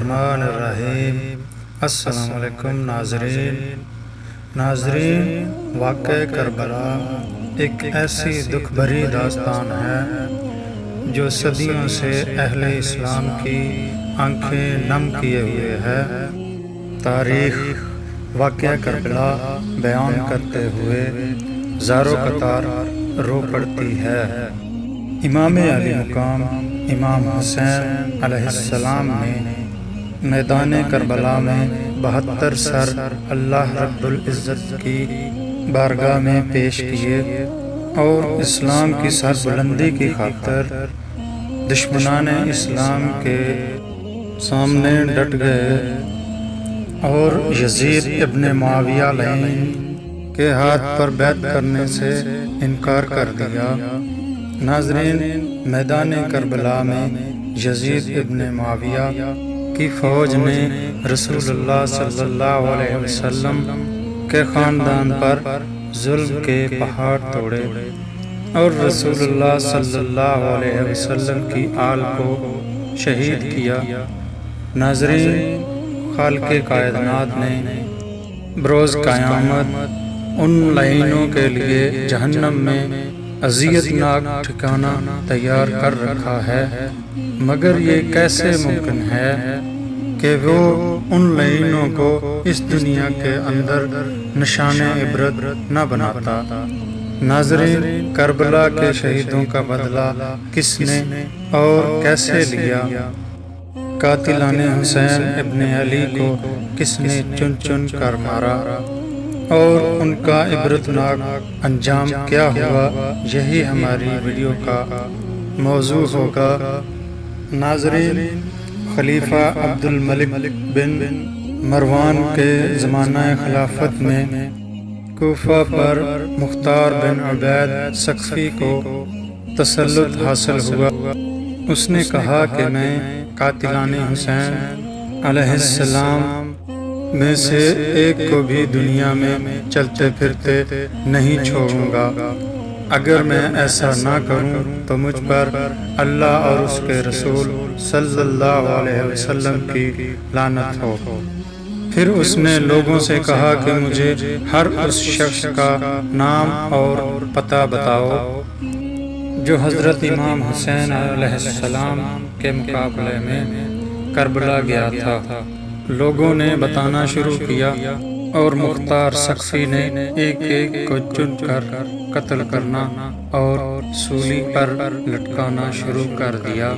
الرحمن الرحیم۔ السلام علیکم ناظرین، واقعہ کربلا ایک ایسی دکھ بھری داستان ہے جو صدیوں سے اہل اسلام کی آنکھیں نم کیے ہوئے ہے۔ تاریخ واقعہ کربلا بیان کرتے ہوئے زارو قطار رو پڑتی ہے۔ امام علی مقام امام حسین علیہ السلام نے میدان کربلا میں 72 سر اللہ رب العزت کی بارگاہ میں پیش کیے اور اسلام کی سربلندی کی خاطر دشمنان اسلام کے سامنے ڈٹ گئے اور یزید ابن معاویہ لعین کے ہاتھ پر بیعت کرنے سے انکار کر دیا۔ ناظرین، میدان کربلا میں یزید ابن معاویہ کی فوج نے رسول اللہ صلی اللہ علیہ وسلم کے خاندان پر ظلم کے پہاڑ توڑے اور رسول اللہ صلی اللہ علیہ وسلم کی آل کو شہید کیا۔ ناظرین، خالق کائنات نے بروز قیامت ان لعینوں کے لیے جہنم میں اذیت ناک ٹھکانہ تیار کر رکھا ہے، مگر یہ کیسے ممکن ہے کہ وہ ان لعینوں کو اس دنیا کے اندر نشان عبرت نہ بناتا۔ ناظرین، کربلا کے شہیدوں کا بدلہ کس نے اور کیسے لیا؟ قاتلان حسین ابن علی کو کس نے چن چن کر مارا اور ان کا عبرتناک انجام کیا ہوا؟ یہی ہماری ویڈیو کا موضوع ہوگا۔ ناظرین، خلیفہ عبد الملک بن مروان کے زمانہ خلافت میں کوفہ پر مختار بن عبید ثقفی کو تسلط حاصل ہوا۔ اس نے کہا کہ میں قاتلان حسین علیہ السلام میں سے ایک کو بھی دنیا میں چلتے پھرتے نہیں چھوڑوں گا۔ اگر میں ایسا نہ کروں تو مجھ پر اللہ اور اس کے رسول صلی اللہ علیہ وسلم کی لعنت ہو۔ پھر اس نے لوگوں سے کہا کہ مجھے ہر اس شخص کا نام اور پتہ بتاؤ جو حضرت امام حسین علیہ السلام کے مقابلے میں کربلا گیا تھا۔ لوگوں نے بتانا شروع کیا اور مختار ثقفی نے ایک ایک کو چن کر قتل کرنا اور سولی پر لٹکانا شروع کر دیا۔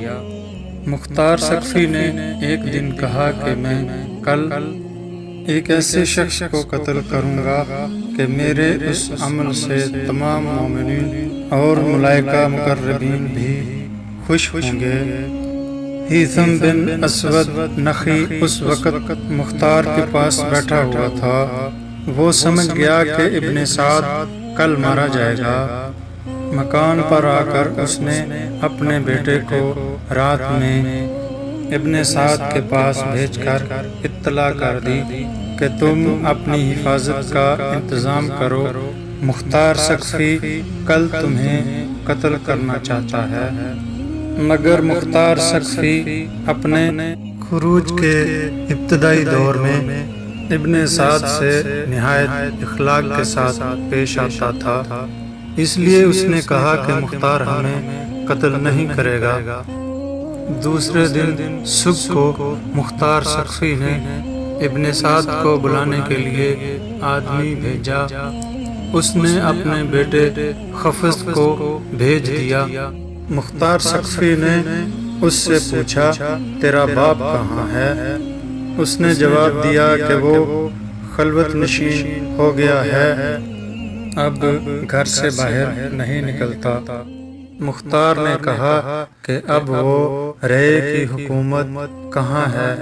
مختار ثقفی نے ایک دن کہا کہ میں کل ایک ایسے شخص کو قتل کروں گا کہ میرے اس عمل سے تمام مومنین اور ملائکہ مقربین بھی خوش ہوں گے۔ ہیثم بن اسود نخی اس وقت مختار کے پاس بیٹھا ہوا تھا۔ وہ سمجھ گیا کہ ابن سعد کل مارا جائے گا۔ مکان پر آ کر اس نے اپنے بیٹے کو رات میں ابن سعد کے پاس بھیج کر اطلاع کر دی کہ تم اپنی حفاظت کا انتظام کرو، مختار ثقفی کل تمہیں قتل کرنا چاہتا ہے۔ مگر مختار ثقفی اپنے خروج کے ابتدائی دور میں ابن سعد سے نہایت اخلاق کے ساتھ پیش آتا تھا، اس لیے اس نے کہا کہ مختار ہمیں قتل نہیں کرے گا۔ دوسرے دن صبح کو مختار ثقفی نے ابن سعد کو بلانے کے لیے آدمی بھیجا۔ اس نے اپنے بیٹے خفض کو بھیج دیا۔ مختار ثقفی نے اس سے پوچھا تیرا باپ کہاں ہے؟ اس نے جواب دیا کہ وہ خلوت نشین ہو گیا ہے، اب گھر سے باہر نہیں نکلتا۔ مختار نے کہا کہ اب وہ رے کی حکومت کہاں ہے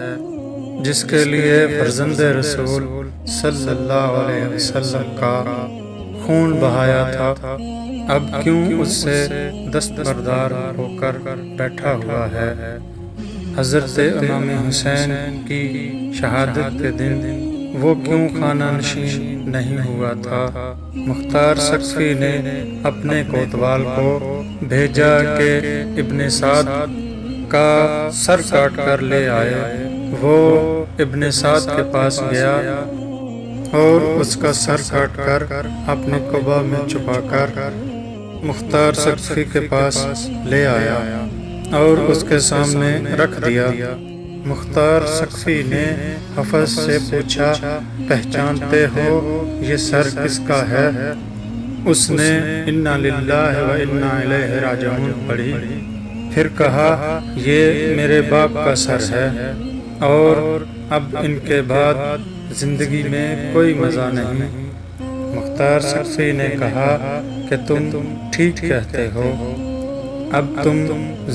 جس کے لیے فرزند رسول صلی اللہ علیہ وسلم کا خون بہایا تھا، اب کیوں اس سے دستبردار ہو کر بیٹھا ہوا ہے؟ حضرت امام حسین کی شہادت کے دن وہ کیوں خانہ نشین نہیں ہوا تھا؟ مختار ثقفی نے اپنے کوتوال کو بھیجا کہ ابن سعد کا سر کاٹ کر لے آئے۔ وہ ابن سعد کے پاس گیا اور اس کا سر کاٹ کر اپنے قبا میں چھپا کر مختار سقفی کے پاس لے آیا اور اس کے سامنے رکھ دیا۔ مختار سقفی نے حفظ سے پوچھا، پہچانتے ہو یہ سر کس کا ہے؟ اس نے انا للہ و انا الیہ راجعون پڑھی، پھر کہا یہ میرے باپ کا سر ہے اور اب ان کے بعد زندگی میں کوئی مزہ نہیں۔ مختار سقفی نے کہا کہ تم ٹھیک کہتے ہو، اب تم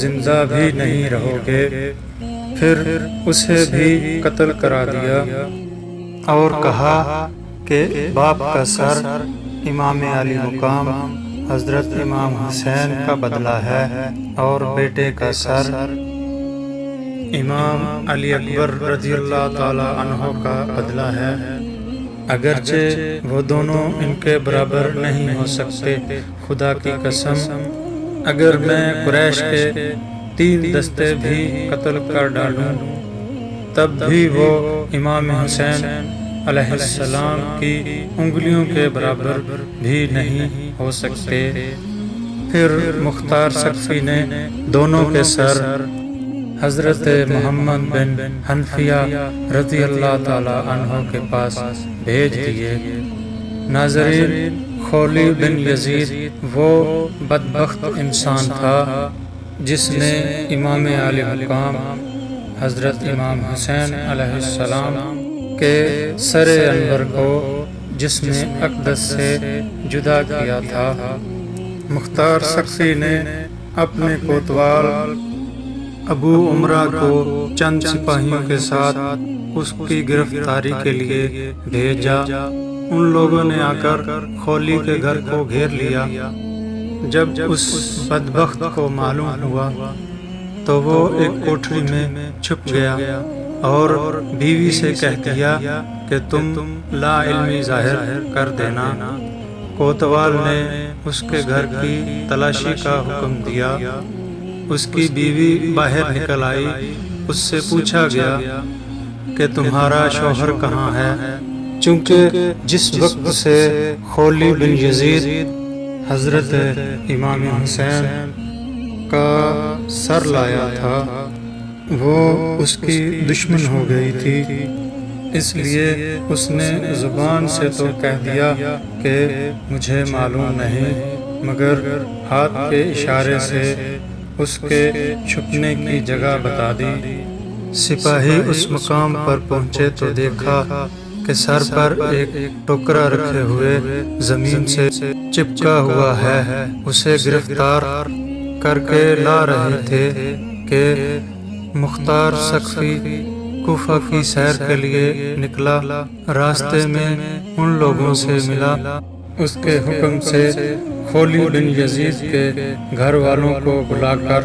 زندہ بھی نہیں رہو گے۔ پھر اسے بھی قتل کرا دیا اور کہا کہ باپ کا سر امام علی مقام حضرت امام حسین کا بدلہ ہے اور بیٹے کا سر امام علی اکبر رضی اللہ تعالی عنہ کا بدلہ ہے، اگرچہ وہ دونوں ان کے برابر نہیں ہو سکتے۔ خدا کی قسم اگر میں قریش کے 3 دستے بھی قتل کر ڈالوں تب بھی وہ امام حسین علیہ السلام کی انگلیوں کے برابر بھی نہیں ہو سکتے۔ پھر مختار سقفی نے دونوں کے سر حضرت محمد بن حنفیہ رضی اللہ تعالی عنہ کے پاس بھیج دیے۔ ناظرین، خولی بن یزید وہ بدبخت انسان تھا جس نے امام علی مقام حضرت امام حسین علیہ السلام کے سر انور کو جسم اقدس سے جدا کیا تھا۔ مختار سقفی نے اپنے کوتوال ابو عمرہ کو چند سپاہیوں کے ساتھ اس کی گرفتاری کے لیے بھیجا۔ ان لوگوں نے آ کر خولی کے گھر کو گھیر لیا۔ جب اس بدبخت کو معلوم ہوا تو وہ ایک کوٹھری میں چھپ گیا اور بیوی سے کہہ دیا کہ تم لا علمی ظاہر کر دینا۔ کوتوال نے اس کے گھر کی تلاشی کا حکم دیا۔ اس کی بیوی باہر نکل آئی۔ اس سے پوچھا گیا کہ تمہارا شوہر کہاں ہے؟ چونکہ جس وقت سے خولی بن یزید حضرت امام حسین کا سر لایا تھا وہ اس کی دشمن ہو گئی تھی، اس لیے اس نے زبان سے تو کہہ دیا کہ مجھے معلوم نہیں، مگر ہاتھ کے اشارے سے اس کے چھپنے کی جگہ بتا دی۔ سپاہی اس مقام پر پہنچے تو دیکھا کہ سر پر ایک ٹوکرا رکھے ہوئے زمین سے چپکا ہوا ہے۔ اسے گرفتار کر کے لا رہے تھے کہ مختار سقفی کوفہ کی سیر کے لیے نکلا۔ راستے میں ان لوگوں سے ملا۔ اس کے حکم سے خولی بن یزید کے گھر والوں کو بلا کر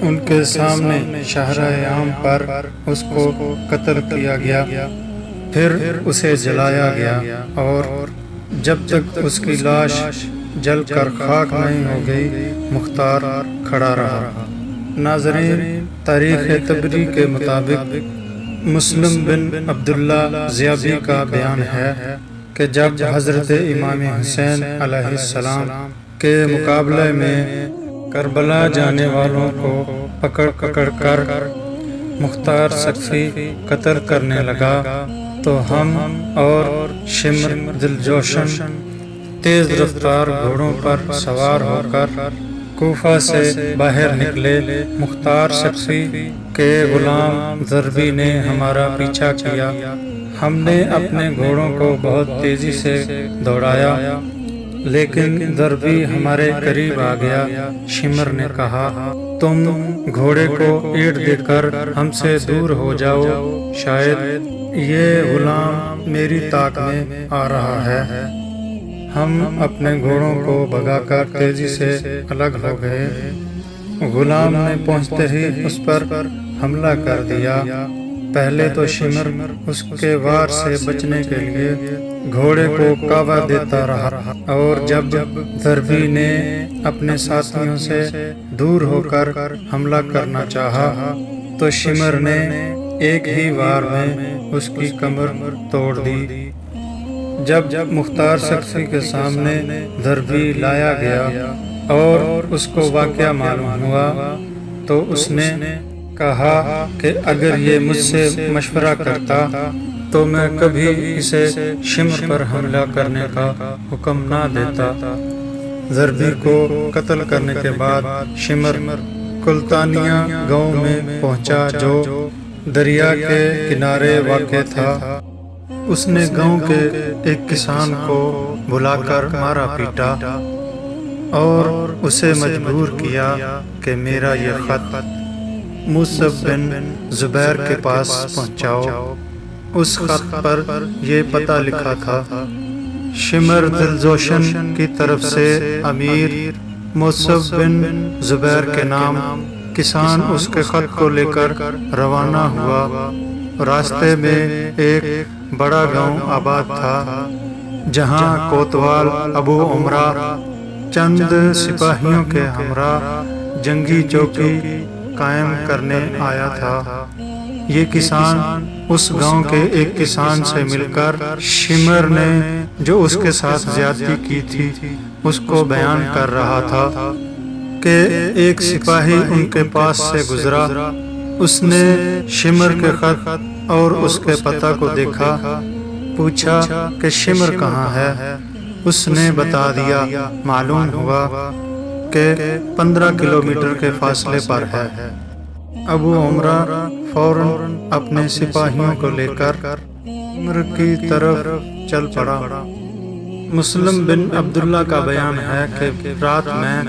ان کے سامنے شاہراہ عام پر اس کو قتل کیا گیا۔ پھر اسے جلایا گیا اور جب تک اس کی لاش جل کر خاک نہیں ہو گئی مختار کھڑا رہا۔ ناظرین، تاریخ طبری کے مطابق مسلم بن عبداللہ ضیابی کا بیان ہے کہ جب حضرت امام حسین علیہ السلام کے مقابلے میں کربلا جانے والوں کو پکڑ کر مختار سقفی قتل کرنے لگا تو ہم اور شمر دلجوشن تیز رفتار گھوڑوں پر سوار ہو کر کوفہ سے باہر نکلے۔ مختار سقفی کے غلام ضربی نے ہمارا پیچھا کیا۔ ہم نے اپنے گھوڑوں کو بہت تیزی سے دوڑایا لیکن ضربی ہمارے قریب آ گیا۔ شمر نے کہا تم گھوڑے کو اینٹ دے کر ہم سے دور ہو جاؤ، شاید یہ غلام میری طاق میں آ رہا ہے۔ ہم اپنے گھوڑوں کو بھگا کر تیزی سے الگ ہو گئے۔ غلام نے پہنچتے ہی اس پر حملہ کر دیا۔ پہلے تو شمر اس کے وار سے بچنے کے لیے گھوڑے کو کعوہ دیتا رہا، اور جب ضربی نے اپنے ساتھیوں سے دور ہو کر حملہ کرنا چاہا تو شمر نے ایک ہی وار میں اس کی کمر توڑ دی۔ جب مختار سقفی کے سامنے ضربی لایا گیا اور اس کو واقعہ معلوم ہوا تو اس نے کہا کہ اگر یہ مجھ سے مشورہ کرتا تو میں کبھی اسے شمر پر حملہ کرنے کا حکم نہ دیتا۔ ضربی کو قتل کرنے کے بعد شمر کلتانیہ گاؤں میں پہنچا جو دریا کے کنارے واقع تھا۔ اس نے گاؤں کے ایک کسان کو بلا کر مارا پیٹا اور اسے مجبور کیا کہ میرا یہ خط مصعب بن زبیر کے پاس پہنچاؤ۔ اس خط پر یہ پتہ لکھا تھا: شمر دلجوشن کی طرف سے امیر مصعب بن زبیر کے نام۔ کسان اس کے خط کو لے کر روانہ ہوا۔ راستے میں ایک بڑا گاؤں آباد تھا جہاں کوتوال ابو عمرہ چند سپاہیوں کے ہمراہ جنگی چوکی قائم کرنے آیا تھا۔ یہ کسان اس گاؤں کے ایک کسان سے مل کر شمر نے جو اس کے ساتھ زیادتی کی تھی اس کو بیان کر رہا تھا کہ ایک سپاہی ان کے پاس سے گزرا۔ اس نے شمر کے خط اور اس کے پتہ کو دیکھا، پوچھا کہ شمر کہاں ہے۔ اس نے بتا دیا۔ معلوم ہوا کہ 15 کلومیٹر کے فاصلے پر ہے۔ ابو عمرہ فوراً اپنے سپاہیوں کو لے کر شمر کی طرف چل پڑا۔ مسلم بن عبداللہ کا بیان ہے کہ رات میں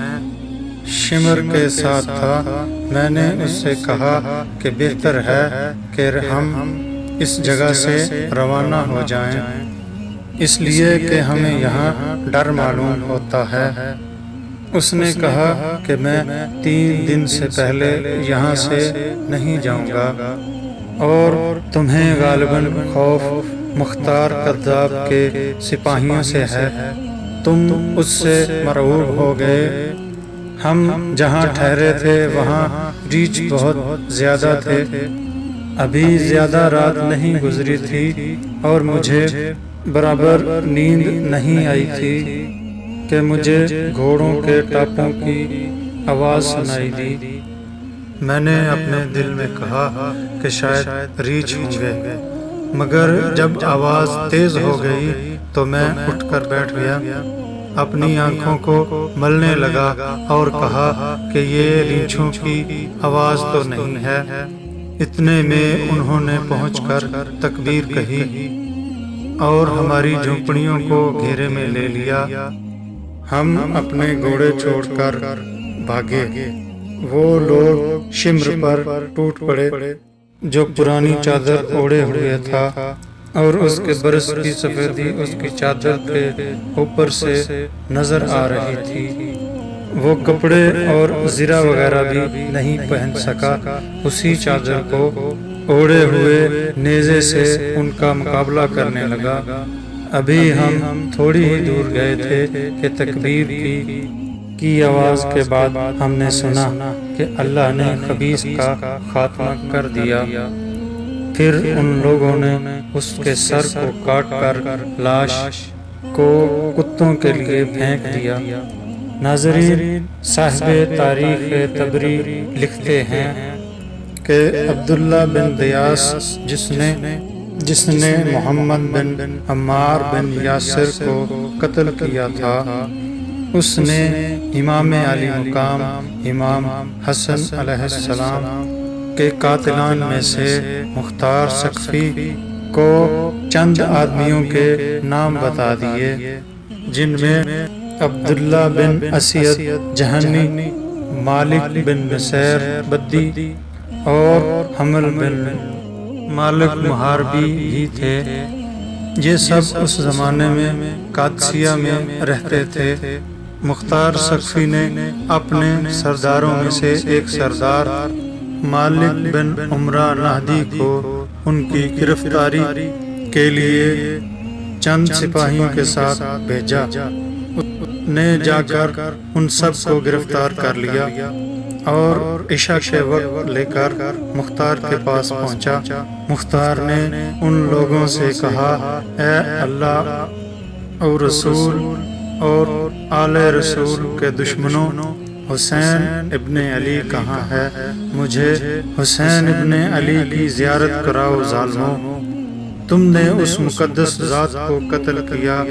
شمر کے ساتھ تھا۔ میں نے اس سے کہا کہ بہتر ہے کہ ہم اس جگہ سے روانہ ہو جائیں، اس لیے کہ ہمیں یہاں ڈر معلوم ہوتا ہے۔ اس نے کہا کہ میں 3 دن سے پہلے یہاں سے نہیں جاؤں گا، اور تمہیں غالباً خوف مختار کذاب کے سپاہیوں سے ہے۔ تم اس سے مرعوب ہو گئے۔ ہم جہاں ٹھہرے تھے وہاں ریچھ بہت زیادہ تھے۔ ابھی زیادہ رات نہیں گزری تھی اور مجھے برابر نیند نہیں آئی تھی کہ مجھے گھوڑوں کے ٹاپوں کی آواز سنائی دی۔ میں نے اپنے دل میں کہا کہ شاید ریچھ ہوں گے، مگر جب آواز تیز ہو گئی تو میں اٹھ کر بیٹھ گیا، اپنی آنکھوں کو ملنے لگا اور کہا کہ یہ ریچھوں کی آواز تو نہیں ہے۔ اتنے میں انہوں نے پہنچ کر تکبیر کہی اور ہماری جھونپڑیوں کو گھیرے میں لے لیا۔ ہم اپنے گھوڑے چھوڑ کر بھاگے۔ وہ لوگ شمر پر ٹوٹ پڑے جو پرانی چادر اوڑھے ہوئے تھا، اور اس کے برس کی سفیدی اس کی چادر کے اوپر سے نظر آ رہی تھی۔ وہ کپڑے اور زرہ وغیرہ بھی نہیں پہن سکا، اسی چادر کو اوڑھے ہوئے نیزے سے ان کا مقابلہ کرنے لگا۔ ابھی ہم تھوڑی ہی دور گئے تھے کہ تکبیر کی آواز کے بعد ہم نے سنا کہ اللہ نے خبیث کا خاتمہ کر دیا۔ پھر ان لوگوں نے اس کے سر کو کاٹ کر لاش کو کتوں کے لیے پھینک دیا۔ ناظرین، صاحب تاریخ طبری لکھتے ہیں کہ عبداللہ بن دیاس جس نے محمد بن عمار بن یاسر کو قتل کیا تھا، اس نے امام علی مقام امام حسن علیہ السلام کے قاتلان میں سے مختار سقفی کو چند آدمیوں کے نام بتا دیے، جن میں عبداللہ بن اسید جہنی، مالک بن نصیر بدی اور حمل بن مالک محاربی ہی تھے۔ یہ سب اس زمانے میں قادسیہ میں رہتے تھے۔ مختار سقفی نے اپنے سرداروں میں سے ایک سردار مالک بن عمرہ نہدی کو ان کی گرفتاری کے لیے چند سپاہیوں کے ساتھ بھیجا۔ نے جا کر ان سب کو گرفتار کر لیا اور عشاء کے وقت لے کر مختار کے پاس پہنچا۔ مختار نے ان لوگوں سے کہا، اے اللہ اور رسول اور آل رسول کے دشمنوں، حسین ابن علی کہاں ہے؟ مجھے حسین ابن علی کی زیارت کراؤ ظالموں۔ تم نے اس مقدس ذات کو قتل کیا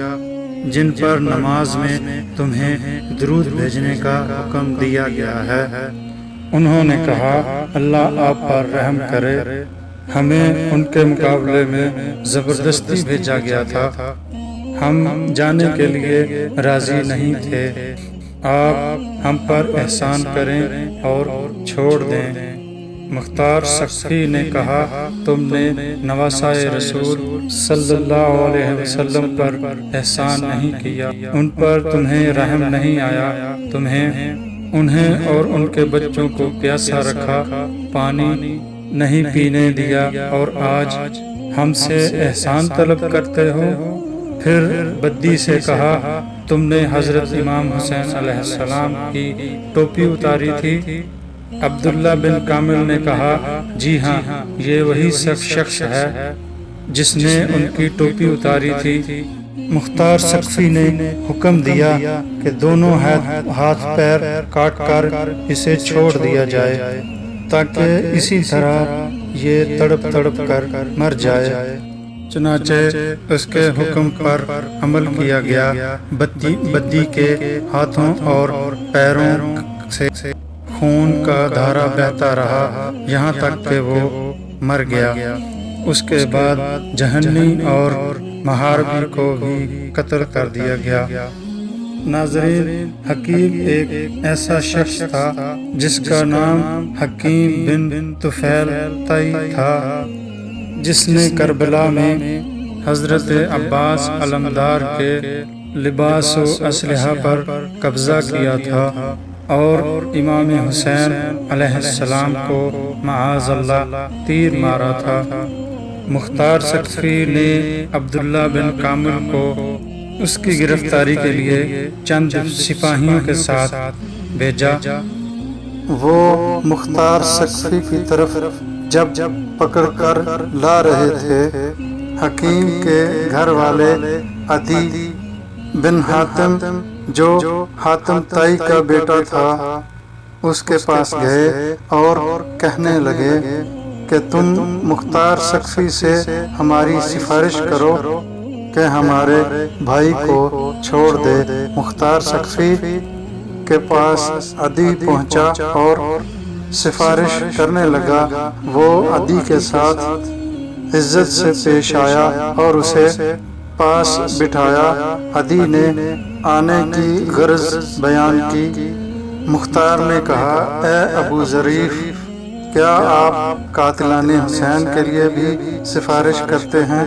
جن پر نماز میں تمہیں درود بھیجنے کا حکم دیا گیا ہے۔ انہوں نے کہا، اللہ آپ پر رحم کرے، ہمیں ان کے مقابلے میں زبردستی بھیجا گیا تھا، ہم جانے کے لیے راضی نہیں تھے، آپ ہم پر احسان کریں اور چھوڑ دیں۔ مختار سقفی نے کہا، تم نے نواسائے رسول صلی اللہ علیہ وسلم پر احسان نہیں کیا، ان پر تمہیں رحم نہیں آیا، تمہیں انہیں اور ان کے بچوں کو پیاسا رکھا، پانی نہیں پینے دیا، اور آج ہم سے احسان طلب کرتے ہو۔ پھر بدی سے کہا، تم نے حضرت امام حسین علیہ السلام کی ٹوپی اتاری تھی؟ عبداللہ بن کامل نے کہا، جی ہاں، یہ وہی شخص ہے جس نے ان کی ٹوپی اتاری تھی۔ مختار سقفی نے حکم دیا کہ دونوں ہاتھ پیر کاٹ کر اسے چھوڑ دیا جائے تاکہ اسی طرح یہ تڑپ تڑپ کر مر جائے۔ چنانچہ اس کے حکم پر عمل کیا گیا۔ بدی کے ہاتھوں اور پیروں سے خون کا دھارا بہتا رہا یہاں تک کہ وہ مر گیا۔ اس کے بعد جہنی اور محاربی کو بھی قتل کر دیا گیا۔ ناظرین، حکیم ایک ایسا شخص تھا جس کا نام حکیم بن طفیل طئی تھا، جس نے کربلا میں حضرت عباس علمدار کے لباس و اسلحہ پر قبضہ کیا تھا اور امام حسین علیہ السلام کو معاذ اللہ تیر مارا تھا۔ مختار سقفی نے عبداللہ بن کامل کو اس کی گرفتاری کے لیے چند سپاہیوں کے ساتھ بھیجا۔ وہ مختار سقفی کی طرف جب پکڑ کر لا رہے تھے، حکیم کے گھر والے عدی بن حاتم جو حاتم طائی کا بیٹا تھا اس کے پاس گئے اور کہنے لگے کہ تم مختار سقفی سے ہماری سفارش کرو کہ ہمارے بھائی کو چھوڑ دے۔ مختار سقفی کے پاس عدی پہنچا اور سفارش کرنے لگا۔ وہ عدی کے ساتھ عزت سے پیش آیا اور اسے پاس بٹھایا۔ عدی نے آنے کی غرض بیان کی۔ مختار نے کہا، اے ابو ظریف، کیا آپ قاتلان حسین کے لیے بھی سفارش کرتے ہیں؟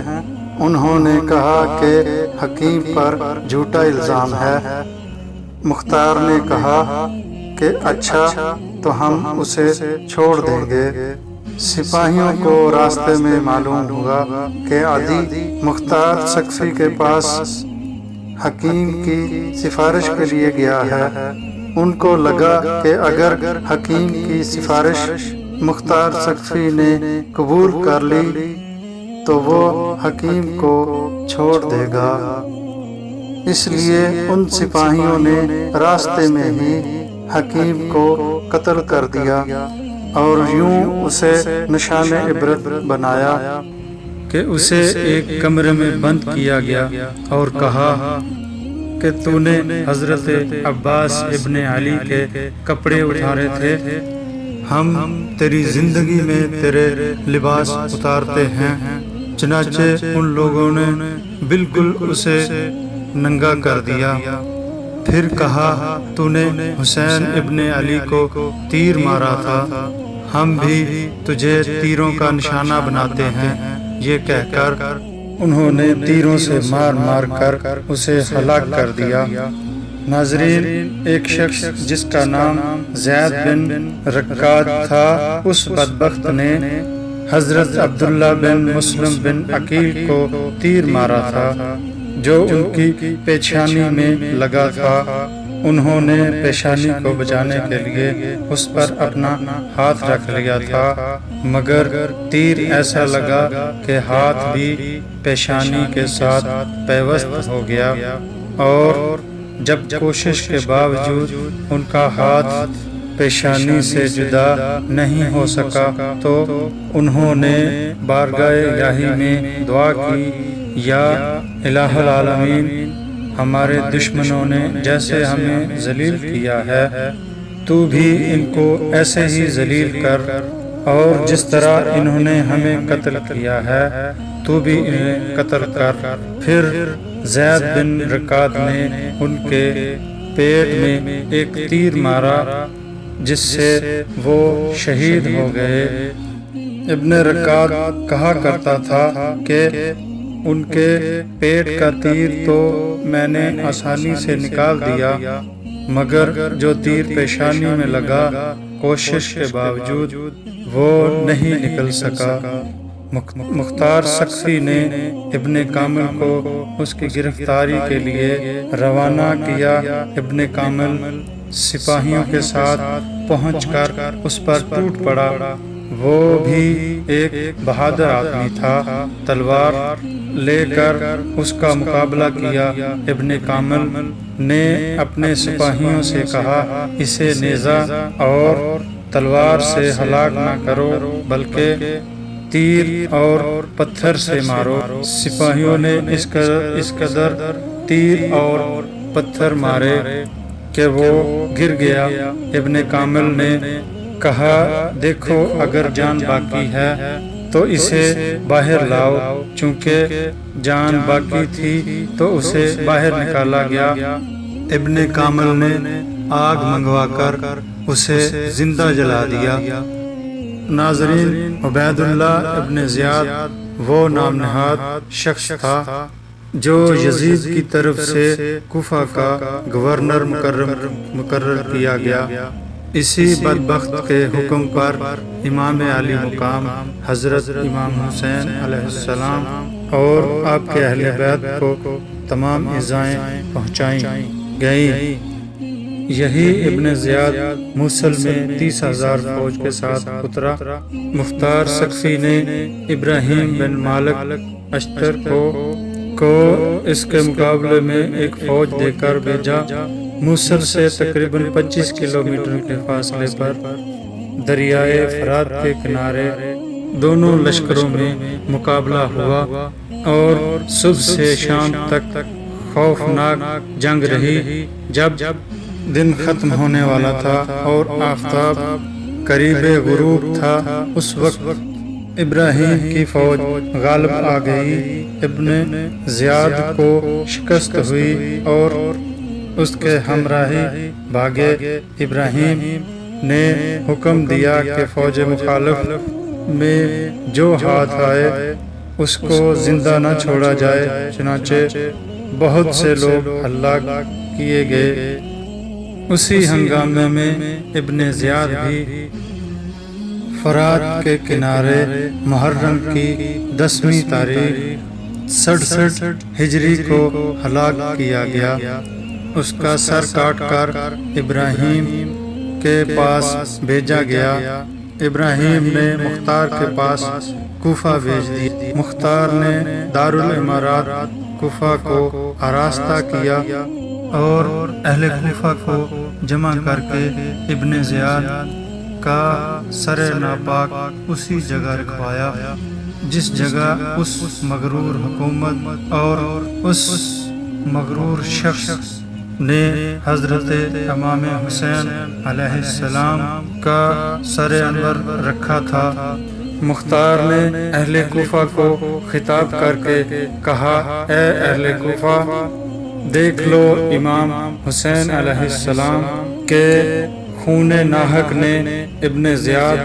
انہوں نے کہا کہ حکیم پر جھوٹا الزام ہے۔ مختار نے کہا کہ اچھا، تو ہم اسے چھوڑ دیں گے۔ سپاہیوں کو راستے میں معلوم ہوا کہ عدی مختار سقفی کے پاس حکیم کی سفارش کے لیے گیا ہے۔ ان کو لگا کہ اگر حکیم کی سفارش مختار سقفی نے قبول کر لی تو وہ حکیم کو چھوڑ دے گا، اس لیے ان سپاہیوں نے راستے میں ہی حکیم کو قتل کر دیا اور یوں اسے نشان عبرت بنایا کہ اسے ایک کمرے میں بند کیا گیا اور کہا کہ تو نے حضرت عباس ابن علی کے کپڑے اتارے تھے، ہم تیری زندگی میں تیرے لباس اتارتے ہیں۔ چنانچہ ان لوگوں نے بالکل اسے ننگا کر دیا۔ پھر کہا، تو نے حسین ابن علی کو تیر مارا تھا، ہم بھی تجھے تیروں کا نشانہ بناتے ہیں۔ یہ کہہ کر انہوں نے تیروں سے مار مار کر اسے ہلاک کر دیا۔ ناظرین، ایک شخص جس کا نام زید بن رکاد تھا، اس بدبخت نے حضرت عبداللہ بن مسلم بن عقیل کو تیر مارا تھا جو ان کی پیشانی میں لگا تھا۔ انہوں نے پیشانی کو بچانے کے لیے اس پر اپنا ہاتھ رکھ لیا تھا، مگر تیر ایسا لگا کہ ہاتھ بھی پیشانی کے ساتھ پیوست ہو گیا، اور جب کوشش کے باوجود ان کا ہاتھ پیشانی سے جدا نہیں ہو سکا تو انہوں نے بارگاہ الہی میں دعا کی، یا الہ العالمین، ہمارے دشمنوں نے جیسے ہمیں ذلیل کیا ہے تو بھی ان کو ایسے ہی ذلیل کر، اور جس طرح انہوں نے ہمیں قتل کیا ہے تو بھی انہیں قتل کر۔ پھر زید بن رکاد نے ان کے پیٹ میں ایک تیر مارا جس سے وہ شہید ہو گئے۔ ابن رکاد کہا کرتا تھا کہ ان کے پیٹ کا تیر تو میں نے آسانی سے نکال دیا، مگر جو تیر پیشانی میں لگا کوشش کے باوجود وہ نہیں نکل سکا۔ مختار سقفی نے ابن کامل کو اس کی گرفتاری کے لیے روانہ کیا۔ ابن کامل سپاہیوں کے ساتھ پہنچ کر اس پر ٹوٹ پڑا۔ وہ بھی ایک بہادر آدمی تھا، تلوار لے کر اس کا مقابلہ کیا۔ ابن کامل نے اپنے سپاہیوں سے کہا، اسے نیزہ اور تلوار سے ہلاک نہ کرو بلکہ تیر اور پتھر سے مارو۔ سپاہیوں نے اس قدر تیر اور پتھر مارے کہ وہ گر گیا۔ ابن کامل نے کہا، دیکھو اگر جان باقی ہے تو اسے باہر لاؤ۔ چونکہ جان باقی تھی تو اسے باہر نکالا گیا۔ ابن کامل نے آگ منگوا کر اسے زندہ جلا دیا۔ ناظرین، عبید اللہ ابن زیاد وہ نام نہاد شخص تھا جو یزید کی طرف سے کوفہ کا گورنر مقرر کیا گیا۔ اسی بدبخت کے حکم پر امام علی مقام حضرت امام حسین علیہ السلام اور آپ کے اہل بیت کو تمام ایذائیں پہنچائی گئیں۔ یہی ابن زیاد موصل میں 30,000 فوج کے ساتھ اترا۔ مختار سقفی نے ابراہیم بن مالک اشتر کو اس کے مقابلے میں ایک فوج دے کر بھیجا۔ موصل سے تقریباً 25 کلومیٹر کے فاصلے پر دریائے فرات کے کنارے دونوں لشکروں میں مقابلہ ہوا اور صبح سے شام تک خوفناک جنگ رہی۔ جب دن ختم ہونے والا تھا اور آفتاب قریب غروب تھا، اس وقت ابراہیم کی فوج غالب آ گئی۔ ابن زیاد کو شکست ہوئی اور اس کے ہمراہی بھاگے۔ ابراہیم نے حکم دیا کہ فوج مخالف میں جو ہاتھ آئے اس کو زندہ نہ چھوڑا جائے، چنانچہ بہت سے لوگ ہلاک کیے گئے۔ اسی ہنگامے میں ابن زیاد بھی فرات کے کنارے محرم کی 10ویں تاریخ 67 ہجری کو ہلاک کیا گیا۔ اس کا سر کاٹ کر ابراہیم کے پاس بھیجا گیا۔ ابراہیم نے مختار کے پاس کوفہ بھیج دیا۔ مختار نے دارالامارات کوفہ کو آراستہ کیا اور اہل کوفہ کو جمع کر کے ابن زیاد کا سر ناپاک اسی جگہ رکھوایا جس جگہ اس مغرور حکومت اور اس مغرور شخص نے حضرت امام حسین علیہ السلام کا سر انور رکھا تھا۔ مختار نے اہل کوفہ کو خطاب کر کے کہا، اے اہل کوفہ، دیکھ لو، امام حسین علیہ السلام کے خون ناحق نے ابن زیاد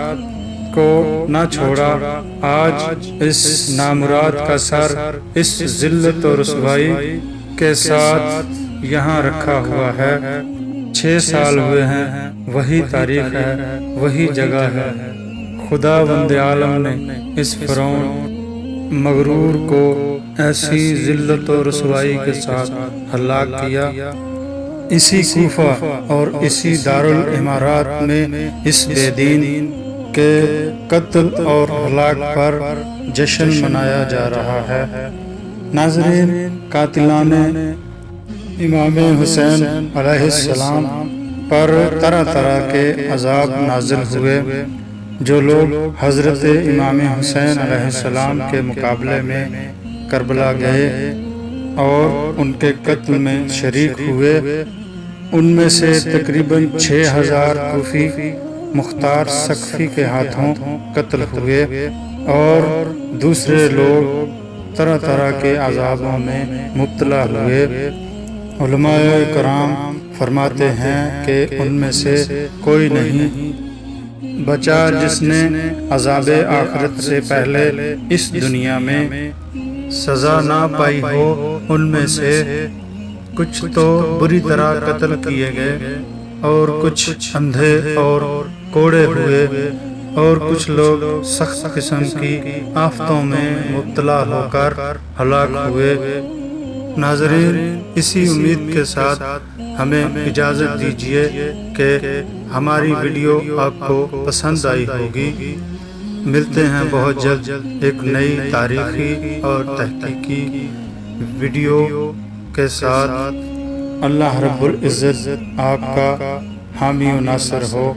کو نہ چھوڑا۔ آج اس نامراد کا سر اس ذلت و رسوائی کے ساتھ یہاں رکھا ہوا ہے، 6 سال ہوئے ہیں، وہی تاریخ ہے، وہی جگہ ہے۔ خدا وند عالم نے اس فرعون مغرور کو ایسی ذلت و رسوائی کے ساتھ ہلاک کیا۔ اسی کوفہ اور اسی دارالامارات میں اس بے دین کے قتل اور ہلاک پر جشن منایا جا رہا ہے۔ ناظرین، قاتلان امام حسین علیہ السلام پر طرح طرح کے عذاب نازل ہوئے۔ جو لوگ حضرت امام حسین علیہ السلام کے مقابلے میں کربلا گئے اور ان کے قتل میں شریک ہوئے، ان میں سے تقریباً 6000 کوفی مختار سقفی کے ہاتھوں قتل ہوئے، اور دوسرے لوگ طرح طرح کے عذابوں میں مبتلا ہوئے۔ علماء کرام فرماتے ہیں کہ ان میں سے کوئی نہیں بچا جس نے عذاب آخرت سے پہلے اس دنیا میں سزا نہ پائی ہو۔ ان میں سے کچھ تو بری طرح قتل کیے گئے، اور کچھ اندھے اور کوڑے ہوئے، اور کچھ لوگ سخت قسم کی آفتوں میں مبتلا ہو کر ہلاک ہوئے۔ ناظرین، اسی امید کے ساتھ ہمیں اجازت دیجیے کہ ہماری ویڈیو آپ کو پسند آئی ہوگی۔ ملتے ہیں بہت جلد ایک نئی تاریخی اور تحقیقی ویڈیو کے ساتھ۔ اللہ رب العزت آپ کا حامی و ناصر ہو۔